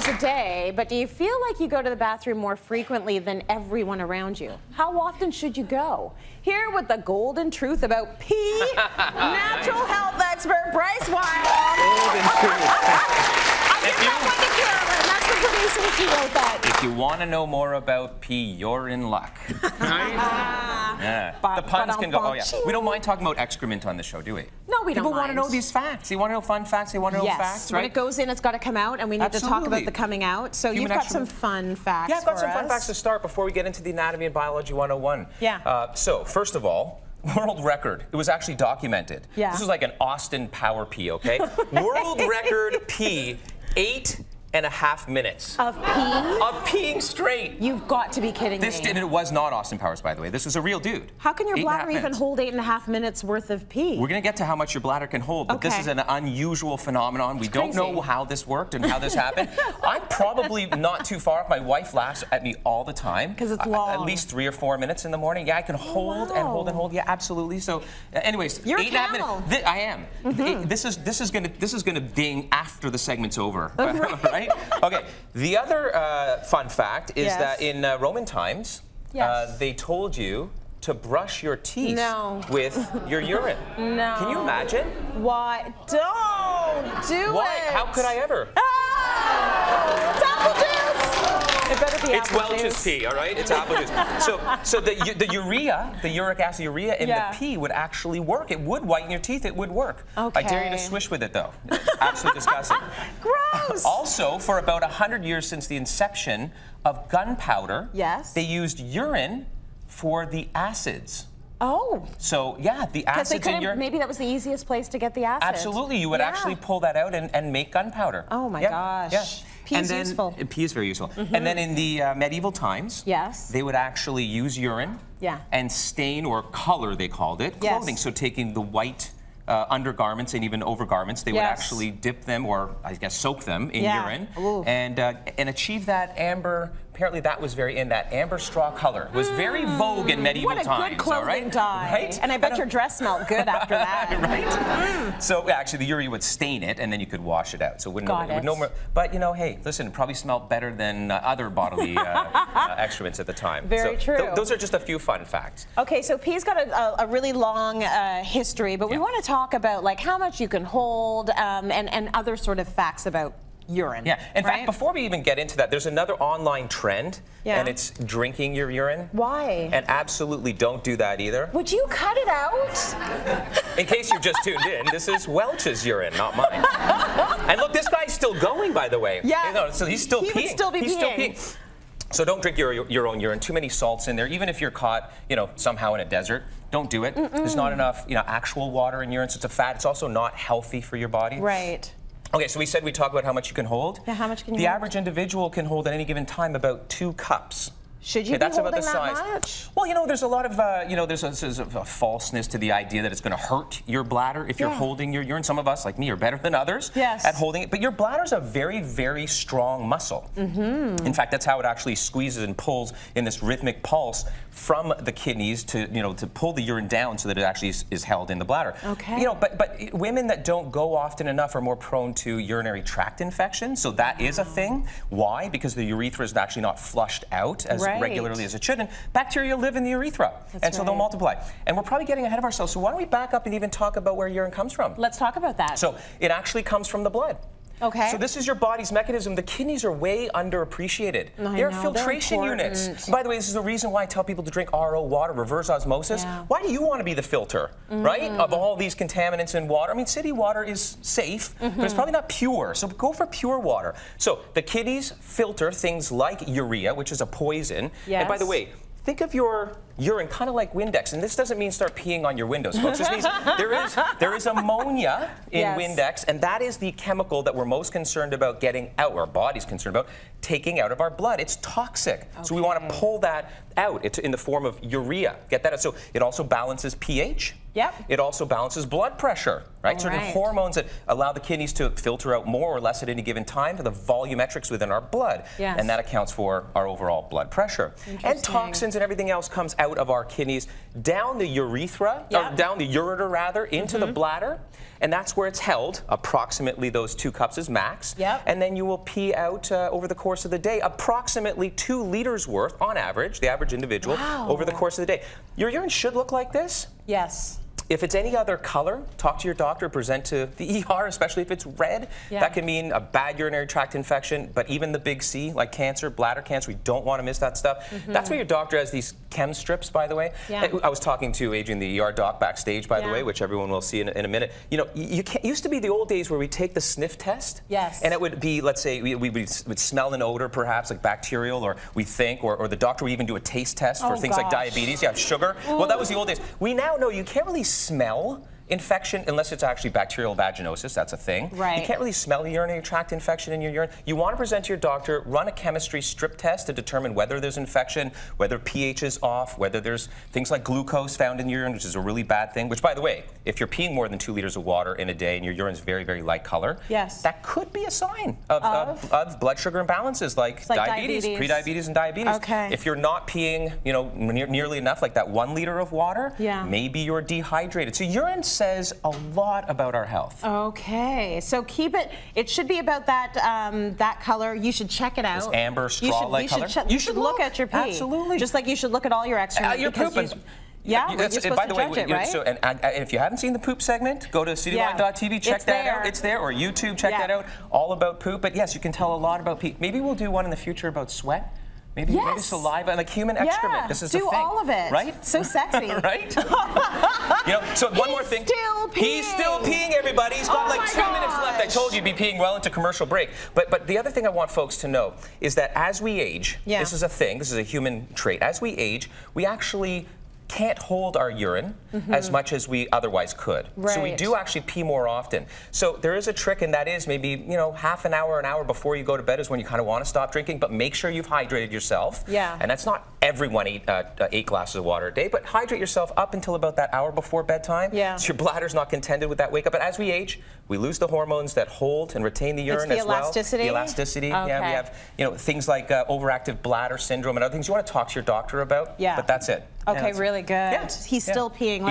times a day, but do you feel like you go to the bathroom more frequently than everyone around you? How often should you go? Here with the golden truth about pee, natural health expert Bryce Wylde. Golden truth. I give that one to Carolyn. That's the producer. She wrote that. If you want to know more about pee, you're in luck. Yeah. The puns can go. Oh yeah. We don't mind talking about excrement on the show, do we? No, we don't. People want to know these facts. They want to know fun facts. They want to know facts, right? When it goes in, it's got to come out, and we need to talk about the coming out. So you've got some fun facts. Yeah, I've got some fun facts to start before we get into the Anatomy and Biology 101. Yeah. So first of all, world record. It was actually documented. Yeah. This was like an Austin power pee, okay? World record pee, 8.5 minutes. Of pee? Of peeing straight. You've got to be kidding me. And it was not Austin Powers, by the way. This was a real dude. How can your bladder even hold 8.5 minutes worth of pee? We're going to get to how much your bladder can hold, but this is an unusual phenomenon. We don't know how this worked and how this happened. I'm probably not too far off. My wife laughs at me all the time. Because it's long. At least 3 or 4 minutes in the morning. Yeah, I can hold and hold and hold. Yeah, absolutely. So, anyways, you're 8.5 minutes. I am. This is gonna ding after the segment's over, right? Okay. The other fun fact is that in Roman times, they told you to brush your teeth with your urine. No. Can you imagine? Why? Don't do it. How could I ever? Ah! It's apple juice. It better be it's apple Welch's juice. tea, all right? It's apple juice. So the urea, the uric acid urea in the pee would actually work. It would whiten your teeth. It would work. Okay. I dare you to swish with it, though. Absolutely disgusting. Gross. Also, for about 100 years since the inception of gunpowder, they used urine for the acids. Oh. So, yeah, the acids in urine. Maybe that was the easiest place to get the acid. Absolutely. You would actually pull that out and make gunpowder. Oh, my gosh. Yeah. Pee is useful. Pee is very useful. And then in the medieval times, they would actually use urine and stain or color, they called it, clothing. So taking the white undergarments and even overgarments, they would actually dip them, or I guess soak them in urine, and achieve that amber. Apparently, that was very in that amber straw color. It was very vogue in medieval times. What a good clothing dye. Right? And I bet your dress smelled good after that. Right? So actually, the urea would stain it, and then you could wash it out. So it wouldn't. No more. But you know, hey, listen, it probably smelled better than other bodily excrements at the time. Very true. Those are just a few fun facts. Okay, so pee's got a really long history, but we want to talk about like how much you can hold and other sort of facts about urine. Yeah, in fact, before we even get into that, there's another online trend, and it's drinking your urine. Why? And absolutely don't do that either. Would you cut it out? In case you just tuned in, this is Welch's urine, not mine. And look, this guy's still going, by the way. Yeah. No, so he's still peeing. He would still be peeing. So don't drink your own urine. Too many salts in there. Even if you're caught, somehow in a desert, don't do it. There's not enough, actual water in urine. So it's a fat. It's also not healthy for your body. Right. Okay, so we said we'd talk about how much you can hold. Yeah, how much can you hold? The hold? average individual can hold at any given time about 2 cups. Should you be holding that much? Well, there's a lot of, there's a falseness to the idea that it's going to hurt your bladder if you're holding your urine. Some of us, like me, are better than others at holding it. But your bladder's a very, very strong muscle. In fact, that's how it actually squeezes and pulls in this rhythmic pulse from the kidneys to, to pull the urine down so that it actually is held in the bladder. Okay. But women that don't go often enough are more prone to urinary tract infections. So that is a thing. Why? Because the urethra is actually not flushed out as regularly as it should, and bacteria live in the urethra, so they'll multiply. And we're probably getting ahead of ourselves, so why don't we back up and even talk about where urine comes from? Let's talk about that. So it actually comes from the blood. Okay. So this is your body's mechanism. The kidneys are way underappreciated. They're filtration units. By the way, this is the reason why I tell people to drink RO water, reverse osmosis. Why do you want to be the filter, right, of all these contaminants in water? I mean, city water is safe, but it's probably not pure. So go for pure water. So the kidneys filter things like urea, which is a poison. And by the way, think of your urine kind of like Windex, and this doesn't mean start peeing on your windows, folks. This means there is ammonia in Windex, and that is the chemical that we're most concerned about getting out, or our body's concerned about taking out of our blood. It's toxic, so we want to pull that out. It's in the form of urea. Get that out. So it also balances pH. It also balances blood pressure, right? Certain hormones that allow the kidneys to filter out more or less at any given time for the volumetrics within our blood, and that accounts for our overall blood pressure. And toxins and everything else comes out out of our kidneys down the urethra, or down the ureter rather, into the bladder. And that's where it's held, approximately those 2 cups is max. And then you will pee out over the course of the day, approximately 2 liters worth on average, the average individual, over the course of the day. Your urine should look like this. Yes. If it's any other color, talk to your doctor, present to the ER, especially if it's red. That can mean a bad urinary tract infection, but even the big C, like cancer, bladder cancer, we don't want to miss that stuff. That's why your doctor has these chem strips, by the way. I was talking to Adrian, the ER doc, backstage, by the way, which everyone will see in a minute. You know, used to be the old days where we take the sniff test, and it would be, let's say, we would smell an odor, perhaps, like bacterial, or we think, or the doctor would even do a taste test for things like diabetes, sugar. Well, that was the old days. We now know you can't really smell infection unless it's actually bacterial vaginosis. That's a thing. You can't really smell a urinary tract infection in your urine. You want to present to your doctor, run a chemistry strip test to determine whether there's infection, whether pH is off, whether there's things like glucose found in urine, which is a really bad thing. Which, by the way, if you're peeing more than 2 liters of water in a day and your urine's very, very light color, that could be a sign of blood sugar imbalances like diabetes, prediabetes, and diabetes. If you're not peeing, you know, nearly enough, like that 1 liter of water, maybe you're dehydrated. So urine says a lot about our health. So keep it, it should be about that that color. You should check it out. This amber straw-like color. You should look at your pee. Absolutely. Just like you should look at all your excrement. Your poop. You're supposed by the to judge it, right? So, and if you haven't seen the poop segment, go to cityline.tv, check that out. It's there. Or YouTube, check that out. All about poop. But yes, you can tell a lot about pee. Maybe we'll do one in the future about sweat. Maybe saliva, like human excrement. This is the thing. Do all of it. Right? So sexy. Right? You know, so one more thing. He's still peeing, everybody. He's got like 2 minutes left. I told you he'd be peeing well into commercial break. But the other thing I want folks to know is that as we age, this is a thing, this is a human trait. As we age, we actually can't hold our urine as much as we otherwise could. So we do actually pee more often. So there is a trick, and that is maybe, you know, half an hour before you go to bed is when you kind of want to stop drinking, but make sure you've hydrated yourself. And that's not everyone eat 8 glasses of water a day, but hydrate yourself up until about that hour before bedtime. So your bladder's not contended with that wake up. But as we age, we lose the hormones that hold and retain the urine as well. The elasticity. We have, you know, things like overactive bladder syndrome and other things you want to talk to your doctor about. But that's it. Really good. He's still peeing.